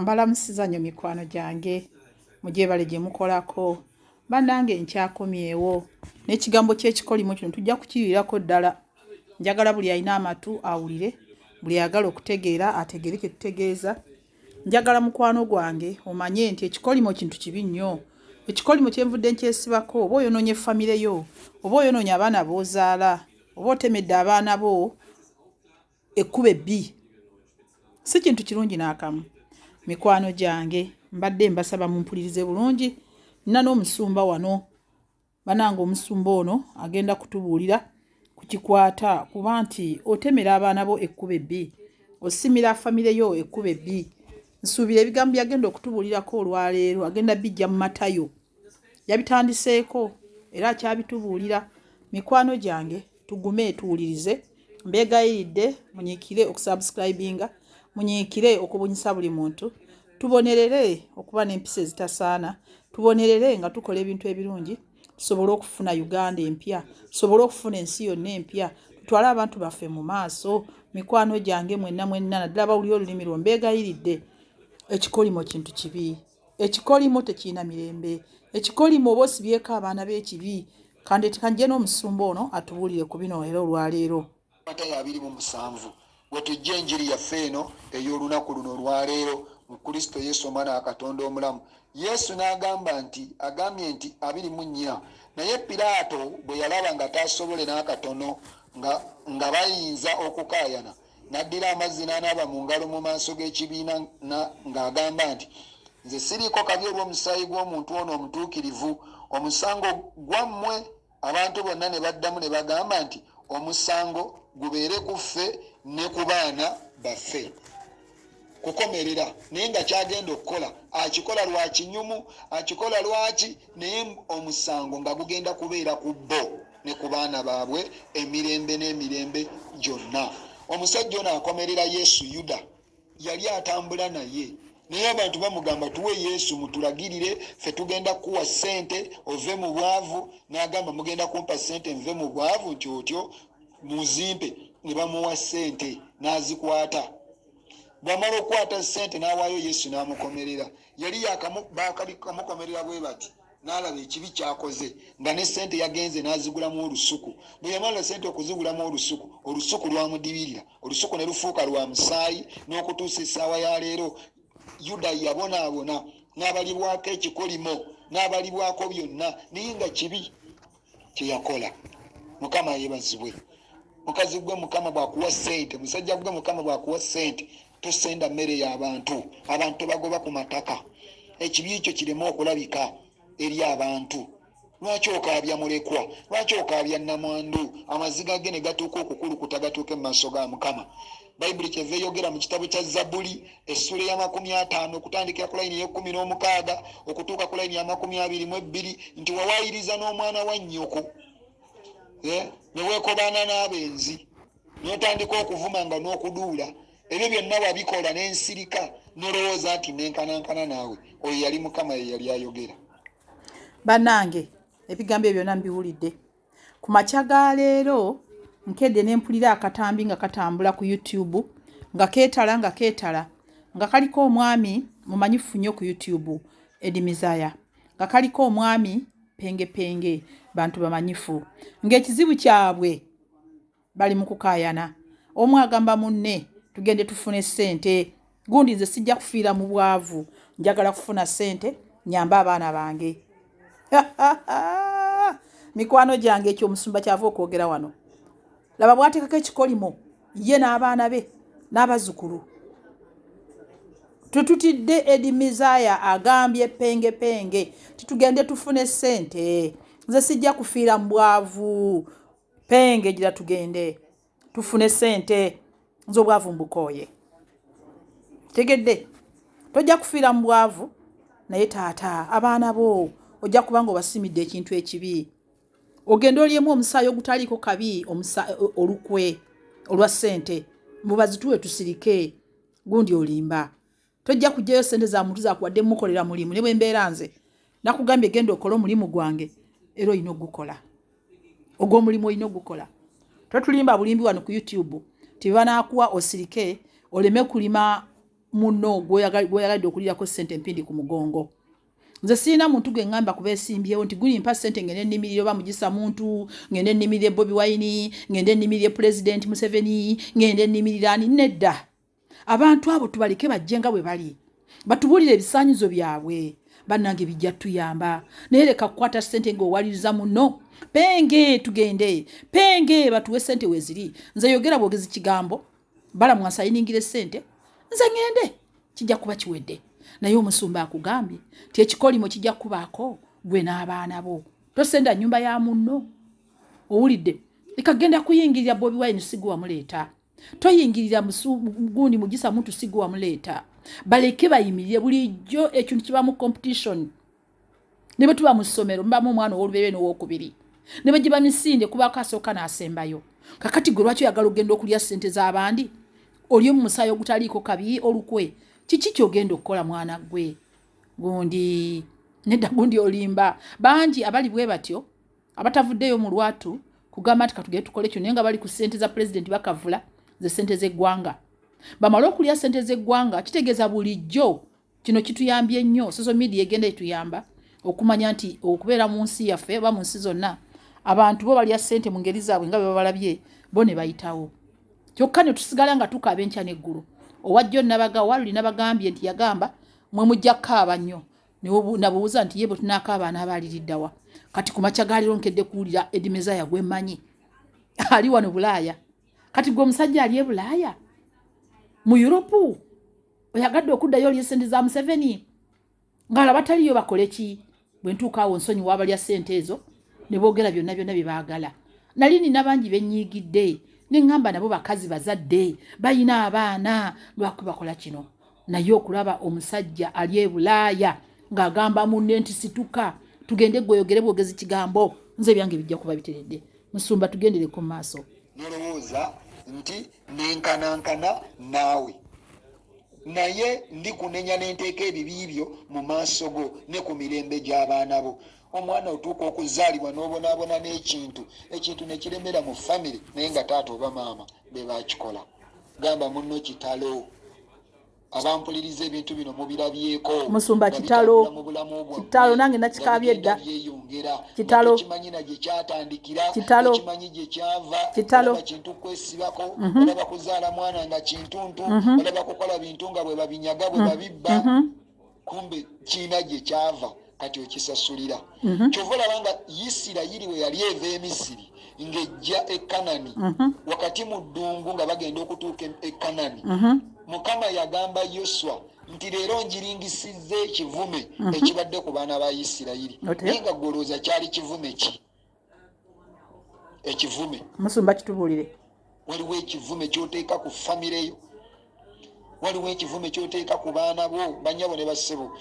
Mbalamusiza nnyo mikwano gyange mugyebale gye mukolako bannange nkyakomyewo n'ekigambo ky'ekikolimo kino tujja kukiyirirako ddala. Njagala buli alina amatu awulire, buli ayagala okutegeera ategeere kye tutegeeza. Njagala mukwano gwange omanye nti ekikolimo kintu kibi nnyo. Ekikolimo kyenvudde nkyesibako, oba oyonoonye famire yo, oba oyonoonye abaana b'ozaala, oba otemedde abaana bo ekkuba ebbi, si kintu kirungi n'akamu. Mikwano gyange mbadde mbasaba mumpulirize bulungi. Nina n'omusumba wano, banange omusumba ono agenda kutubuulira ku kikwata kuba nti otemera abaana bo ekkuba ebbi, osimira famire yo ekkuba ebbi. Nsuubira ebigambo byagenda okutubuulirako olwaleero agenda bijja mu Matayo, yabitandiseeko era akyabitubuulira. Mikwano gyange tugume tuwulirize, mbeegayiridde munyiikire okusubscribinga, munyiikire okubunyisa buli muntu, tubonerere okuba n'empisa ezitasaana, tubonerere nga tukola ebintu ebirungi, tusobole okufuna Uganda empya, tusobole okufuna ensi yonna empya, tutwale abantu baffe mu maaso. Mikwano gyange mwenna naddala bawulira olulimi lwo mbeegayiridde. Ekikolimo kintu kibi, ekikolimo tekiina mirembe, ekikolimo oba osibyeko abaana b'ekibi. Kanje n'omusumba ono atubuulire ku bino era olwaleero. Matayo 27 bwe tujja enjiri yaffe eno ey'olunaku luno olwaleero mu Kristo Yesu omwana wa Katonda omulamu. Yesu agambye nti 24, naye Piraato bwe yalaba nga taasobole n'akatono nga bayinza okukaayana, n'addira amazzi n'anaaba mu ngalo mu maaso g'ekibiina ng'agamba nti, nze siriiko kabi olw'omusaayi gw'omuntu ono omutuukirivu, omusango gwammwe. Abantu bonna ne baddamu ne bagamba nti, omusango gubeere ku ffe ne ku baana baffe. Kukomerera naye nga kyagenda okukola akikola lwa kinyumu, akikola lwaki, naye omusango nga gugenda kubeera ku bo ne ku baana baabwe emirembe n'emirembe gyonna. Omusajja ono akomerera Yesu, Yuda yali atambula naye, naye abantu bamugamba, tuwe Yesu mutulagirire, ffe tugenda kuwa ssente ove mu bwavu. N'agamba, mugenda kumpa ssente nve mu bwavu nti otyo muzimpe? Ne bamuwa ssente n'azikwata. Bw'amala okukwata ssente n'awaayo Yesu n'amukomerera. Yali yakamukomerera bwe bati, n'alaba ekibi kyakoze, nga ne ssente yagenze n'azigulamu olusuku. Bwe yamala ssente okuzigulamu olusuku lwamudibirira, olusuku ne lufuuka lwa musaayi, n'okutuusa essaawa ya leero Yuda yabonaabona, n'abalibwako ekikolimo, n'abalibwako byonna, naye nga kibi kye yakola. Mukama yeebazibwe. Mukazi gwe Mukama bw'akuwa ssente, musajja gwe Mukama bw'akuwa ssente, tosenda mmere y'abantu, abantu bagoba ku mataka. Ekibi ekyo kireme okulabika eri abantu. Lwaki okaabya mulekwa? Lwaki okaabya nnamwandu? Amaziga ge ne gatuuka okukulukuta gatuuke mu maaso ga Mukama. Bayibuli kyeva eyogera mu kitabo kya Zabbuli essula ya 50 okutandikira ku layini ey'e16 okutuuka ku layini ya 22 nti wawaayiriza n'omwana wa nnyoko, ne weekobaana n'abenzi, n'otandika okuvuma nga n'okuduula. Ebyo byonna wabikola n'ensirika n'olowooza nti nenkanankana naawe. Oyo yali Mukama ye yali ayogera. Bannange ebigambo ebyo byonna mbiwulidde. Ku makya ga leero nkedde ne mpulira akatambi nga katambula ku YouTube nga keetala nga kaliko omwami mumanyifu nnyo ku YouTube, Eddie Mizaya, nga kaliko omwami penge bantu bamanyifu, ng'ekizibu kyabwe bali mu kukaayana. Omu agamba munne tugende tufune ssente, gundi nze sijja kufiira mu bwavu, njagala kufuna ssente nyambe abaana bange. Mikwano gyange ekyo omusumba kyava okwogera wano. Laba bw'ateekako ekikolimo ye n'abaana be n'abazzukulu. Tututidde Eddie Mizaya agambye penge titugende tufune ssente, nze sijja kufiira mu bwavu, penge gira tugende tufune ssente, nze obwavu mbukooye. Tegedde tojja kufiira mu bwavu, naye taata abaana bo ojja kuba nga obasimidde ekintu ekibi. Ogenda olyemu omusaayi ogutaliiko kabi, olukwe olwa ssente, mubazituwe tusirike, gundi olimba. Tojja kujjayo ssente za muntu zakuwadde mukolera mulimu. Ne bwe mbeera nze nakugambye genda okola omulimu gwange, era olina ogukola. Ogw'omulimu olina ogukola. Totulimba bulimbi wano ku YouTube tibanakuwa osirike oleme kulima muno gwoyagadde okulirako ssente empindi ku mugongo. Nze sirina muntu gwe ngamba kuba esimbyewo nti guli mpa ssente ngende nnimirire oba Mugisa muntu, ngende nnimirire Bobi Wine, ngende nnimirire President Museveni, ngende nnimirire ani. Nedda. Abantu abo tubaleke bajje nga bwe bali. Batubuulire ebisaanyizo byabwe. Bannange bijja tuyamba. Naye leka kukwata ssente ng'owaliriza muno. Penge tugende. Penge batuwe ssente weziri. Nze yogera bwogezi kigambo. Bala mwasayiningire ssente. Nze ngende. Kijja kuba kiwedde. Naye omusumba akugambye ti ekikolimo kijja kubaako gwe n'abaana bo. Tosenda nnyumba ya munno. Owulidde. Ekagenda kuyingirira Bobi Wine sigu wamuleeta. Toyingirira gundi Mugisa muntu sigu wamuleeta. Baleke bayimirire bulijjo ekintu kiba mu competition. Ne bwe tuba mu ssomero mbamu omwana ow'olubeebe n'owokubiri. Ne bwe giba misinde kuba kasooka n'asembayo. Kakati gwe lwaki oyagala ogenda okulya ssente z'abandi? Oli mu musaayi ogutaliiko kabi olukwe. Kiki kyogenda okukola mwana gwe? Gundi nedda gundi olimba. Bangi abali bwe batyo abatavuddeyo mu lwatu kugamba nti katugende tukole kino naye nga bali ku ssente za president bakavula ze ssente z'eggwanga. Bamala okulya ssente z'eggwanga kitegeeza bulijjo kino kituyambye nnyo. Social media egenda etuyamba okumanya nti okubeera mu nsi yaffe oba mu nsi zonna abantu bo balya ssente mu ngeri zaabwe nga bwe babalabye bo ne bayitawo. Kyokka ne tusigala nga tukaaba enkya n'eggulu. Owajjo Waluli nabagambye nti yagamba mwe mujja kukaaba nnyo. Nabuuza nti ye bwe tunaakaaba n'abaaliriddawa. Kati ku makya gaaliro nkedde kuwulira Eddie Mezaya gwe mmanyi. Ali wano Bulaaya. Kati gwe omusajja ali e Bulaaya. Mu Europe oyagadde okuddayo olya ssente za Museveni. Ngala bataliyo bakole ki? Bwe ntuuka awo nsonyi wabalya ssente ezo ne boogera byonna bye baagala. Nali nina bangi bennyigidde. Ne ngamba nabo bakazi bazadde bayina abaana lwaki bakola kino. Naye okulaba omusajja ali e Bulaaya ng'agamba munne nti situka tugende gwoyogere bwogezi kigambo nze byange bijja kuba biteredde. Musumba tugendereko mu maaso. Nolowooza nti nenkanankana naawe naye ndi kunenya n'enteeka ebibi byo mu maaso go ne ku mirembe gy'abaana bo. Omwana otuuka okuzaalibwa n'obonaabona n'ekintu ne kiremera mu famire naye nga taata oba maama be bakikola. Gamba munno kitalo. Abampuliriza ebintu bino mubirabyeko. Musumba kitalo. Kitalo nange nakikabye dda. Kitalo. Kimanyi na gye kyatandikira. Kitalo. Kimanyi gye kyava. Kitalo. Kintu kwesibako. Olaba kuzaala mwana nga kintuntu. Olaba kukola bintu nga bwe babinyaga bwe babibba. Kumbe kiina gye kyava. Kati okisasulira. Kyova olaba nga Isirayiri we yali eva e Misiri ng'ejja e Kanani. Wakati mu ddungu nga bagenda okutuuka e Kanani. Mukama yagamba Yoswa nti leero njiringisizza ekivume ekibadde ku baana ba Isirayiri. Naye nga gwolooza kyali kivume ki? Ekivume. Musumba kitubuulire. Waliwo ekivume ky'oteeka ku famire yo. Waliwo ekivume ky'oteeka ku baana bo bannyabo ne bassebo.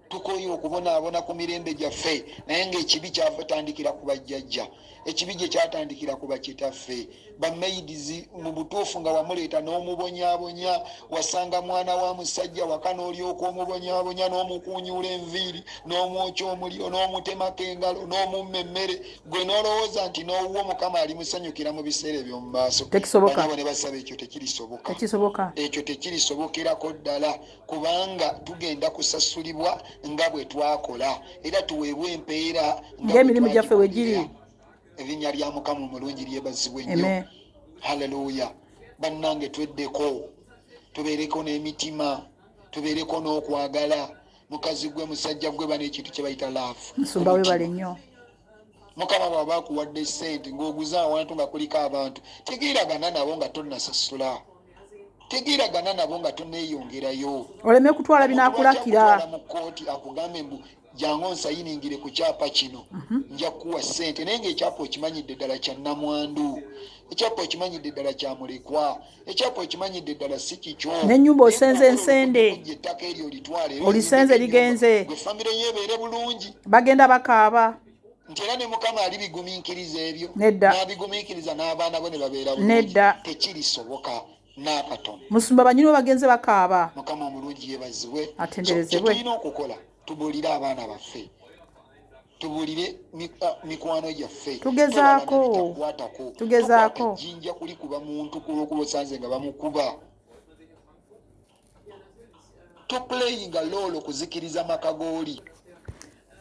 Tukoye okubonaabona ku mirembe gyaffe naye ng'ekibi kyatandikira ku bajjajja. Ekibi gye kyatandikira ku bakitaffe. Bamaidizi mu butuufu nga wamuleeta n'omubonyaabonya wasanga mwana wa musajja waka n'olyoka omubonyaabonya n'omukuunyuula enviiri n'omwokya omuliro n'omutemako engalo n'omumma emmere gwe n'olowooza nti n'owuwo Mukama ali musanyukira mu biseera eby'omu maaso. Banyabo ne basaba ekyo tekirisoboka. Ekyo tekirisobokerako ddala kubanga tugenda kusasulibwa nga bwe twakola era tuweebwe empeera ng'emirimu gyaffe we giri. Erinnya lya Mukama omulungi lyebazibwe nnyo. Haleluya. Bannange tweddeko tubeereko n'emitima tubeereko n'okwagala. Mukazi gwe musajja gwe bana ekintu kye bayita laafu. Musumba we bale nnyo. Mukama bw'aba akuwadde ssente ng'oguza awantu nga kuliko abantu tegeeragana nabo nga tonnasasula. Tegeeragana nabo nga tonneeyongerayo. Oleme kutwala binaakulakira. Mu kkooti akugambe mbu jangu onsayiningire ku kyapa kino nja kuwa ssente naye ng'ekyapa okimanyidde ddala kya nnamwandu. Ekyapa okimanyidde ddala kya mulekwa. Ekyapa okimanyidde ddala si kikyo. N'ennyumba osenze ensende. Ettaka eryo olitwale. Olisenze ligenze. Gwe famire yeebeere bulungi. Bagenda bakaaba. Nti era ne Mukama alibigumiikiriza ebyo. Nedda. N'abigumiikiriza n'abaana bo ne babeera bulungi. Nedda. Tekirisoboka. N'akatono. Musumba banyiniwo bagenze bakaaba. Mukama omulungi yeebazibwe. Atenderezebwe. Tulina okukola tubuulire abaana baffe. Tubuulire mikwano gyaffe. Tugezaako. Jinja kulikuba muntu kulwokuba osanze nga bamukuba. tuplayinga loolo kuzikiriza makagooli.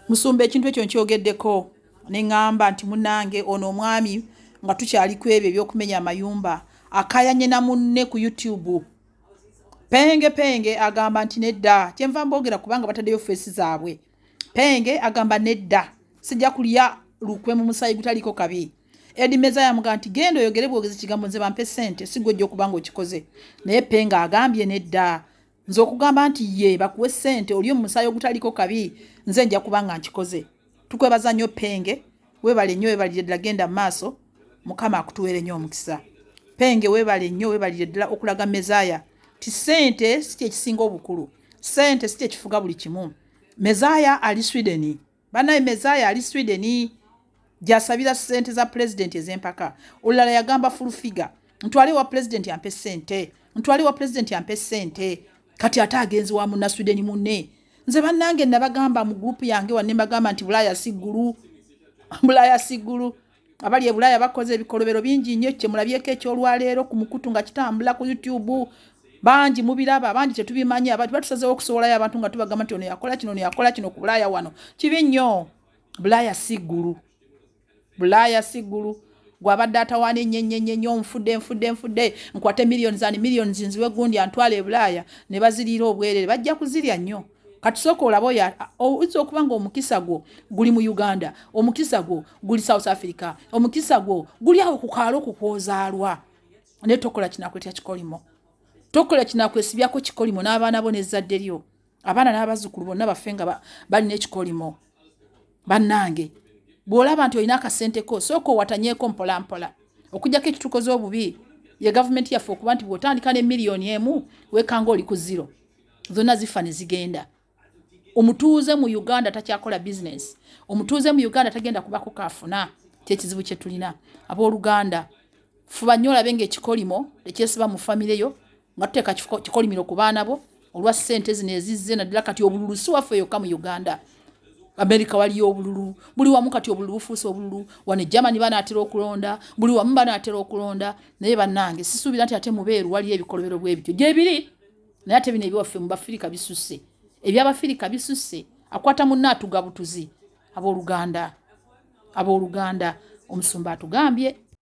Musumba ekintu ekyo nkyogeddeko ne ŋŋamba nti munnange ono omwami nga tukyali ku ebyo ebyokumenya amayumba akayanye na munne ku YouTube. Penge agamba nti nedda, kyenva mbogera kubanga bataddeyo feesi zaabwe. Penge agamba nedda, sijja kulya lukwe mu musayi gutaliko kabi. Edi Meza yamuga nti genda oyogere bwogezi kigambo nze bampe ssente sigojja okubanga okikoze. Naye Penge agambye nedda, nze okugamba nti ye bakuwe ssente oli mu musayi ogutaliko kabi nze nja kubanga nkikoze. Tukwebaza nnyo Penge, weebale nnyo weebalire ddala genda mu maaso, Mukama akutuweere nnyo omukisa. Penge weebale nnyo weebalire ddala okulaga Mezaya ti ssente si kyekisinga obukulu, ssente si kyekifuga buli kimu. Mezaya ali Sweden, banaye Mezaya ali Sweden gyasabira ssente za president ez'empaka. Olulala yagamba full figure, ntwale wa president yampe ssente, ntwale wa president yampe ssente, kati ate agenzi wa munna Sweden munne. Nze bannange nabagamba mu group yange wanne mbagamba nti Bulaya sigulu, Bulaya sigulu. Abali e Bulaya bakoze ebikolobero bingi nnyo kye mulabyeko ekyolwaleero ku mukutu nga kitambula ku YouTube. Banji mubiraba abandi tetubimanya abantu batusazeewo okusowolayo abantu nga tubagamba nti ono yakola kino ono yakola kino ku Bulaya wano. Kibi nnyo. Bulaya sigulu. Bulaya sigulu. Gwabadde atawaana ennyo nfudde nkwate millions nziwe gundi antwala e Bulaya ne baziriira obwerere bajja kuzirya nnyo. Kati sooka olaba oyinza okuba nga omukisa gwo guli mu Uganda, omukisa gwo guli South Africa, omukisa gwo guli awo ku kaalo kukwozaalwa. Ne tokola kinakwetya kikolimo. Tokola kinakwesibyako kikolimo n'abaana bo n'ezzadde lyo. Abaana n'abazzukulu bonna baffe nga balina ekikolimo. Bannange, bw'olaba nti olina akasente ko sooka owatanyeeko mpola mpola. Okujjako ekitukoze obubi ye gavumenti yaffe okuba nti bw'otandika ne miliyoni emu weekanga oli ku zero. Zonna zifa ne zigenda. Omutuuze mu Uganda takyakola business. Omutuuze mu Uganda tagenda kubako kaafuna. Kyekizibu kye tulina. Abooluganda, fuba nnyo olabe ng'ekikolimo tekyesiba mu famire yo, nga tuteeka kikolimiro ku baana bo, olwa ssente zino ezizze naddala kati obululu si waffe yokka mu Uganda. Amerika waliyo obululu, buli wamu kati obululu bufuuse obululu, wano Germany banaatera okulonda, buli wamu banaatera okulonda, naye bannange sisuubira nti ate mubeeru waliyo ebikolobero bw'ebityo. Gye biri, naye ate bino ebiwaffe mu Bafirika bisusse. Eby'Abafirika bisusse, akwata munna atuga butuzi. Abooluganda, omusumba atugambye